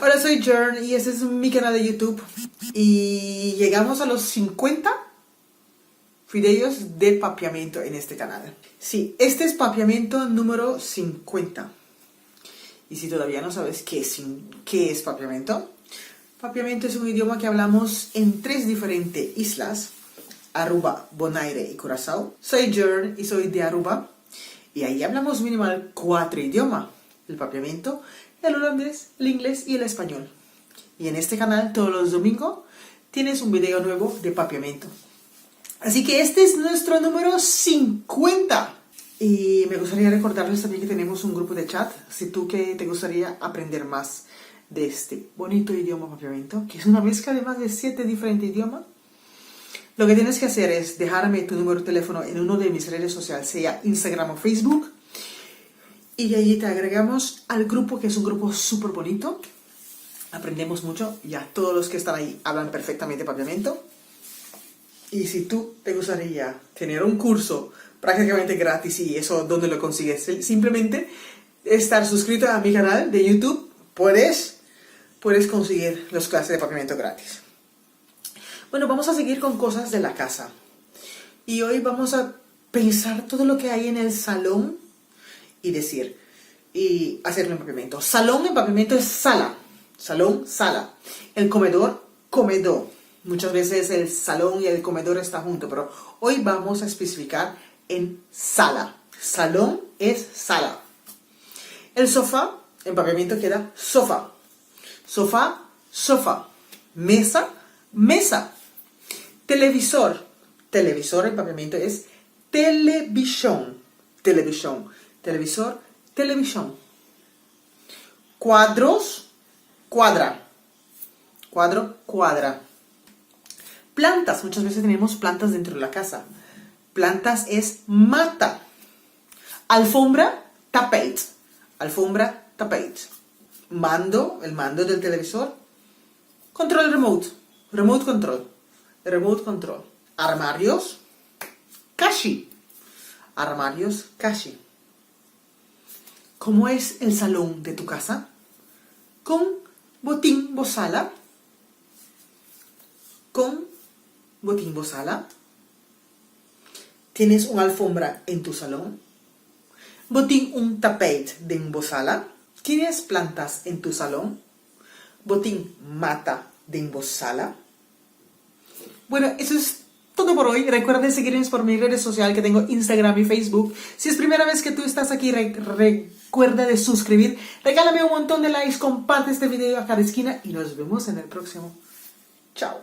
Hola, soy Jern y este es mi canal de YouTube y llegamos a los 50 videos de papiamiento en este canal. Sí, este es papiamiento número 50. Y si todavía no sabes qué es papiamiento, papiamiento es un idioma que hablamos en 3 diferentes islas: Aruba, Bonaire y Curazao. Soy Jern y soy de Aruba y ahí hablamos minimal 4 idiomas: el papiamiento, el holandés, el inglés y el español. Y en este canal todos los domingos tienes un video nuevo de papiamiento. Así que este es nuestro número 50. Y me gustaría recordarles también que tenemos un grupo de chat, si tú que te gustaría aprender más de este bonito idioma papiamiento, que es una mezcla de más de 7 diferentes idiomas. Lo que tienes que hacer es dejarme tu número de teléfono en uno de mis redes sociales, sea Instagram o Facebook, y de allí te agregamos al grupo, que es un grupo súper bonito. Aprendemos mucho, ya todos los que están ahí hablan perfectamente papiamiento. Y si tú te gustaría tener un curso prácticamente gratis, y eso, ¿dónde lo consigues? Simplemente estar suscrito a mi canal de YouTube, puedes conseguir las clases de papiamiento gratis. Bueno, vamos a seguir con cosas de la casa. Y hoy vamos a pensar todo lo que hay en el salón y hacerlo en papiamiento. Salón en papiamiento es sala. Salón, sala. El comedor, comedor. Muchas veces el salón y el comedor están juntos, pero hoy vamos a especificar en sala. Salón es sala. El sofá, en papiamiento queda sofá. Sofá, sofá. Mesa, mesa. Televisor. Televisor en papiamiento es televisión. Televisión. Televisor, televisión. Cuadros, cuadra. Cuadro, cuadra. Plantas, muchas veces tenemos plantas dentro de la casa. Plantas es mata. Alfombra, tapete. Alfombra, tapete. Mando, el mando del televisor. Control remote. Remote control. Remote control. Armarios, kashi. Armarios, kashi. ¿Cómo es el salón de tu casa? Con botín, bozala. Con botín, bozala. ¿Tienes una alfombra en tu salón? Botín, un tapete de bozala. ¿Tienes plantas en tu salón? Botín, mata de bozala. Bueno, eso es todo por hoy. Recuerden seguirme por mis redes sociales, que tengo Instagram y Facebook. Si es primera vez que tú estás aquí, recuerda de suscribir. Regálame un montón de likes, comparte este video a cada esquina y nos vemos en el próximo. Chao.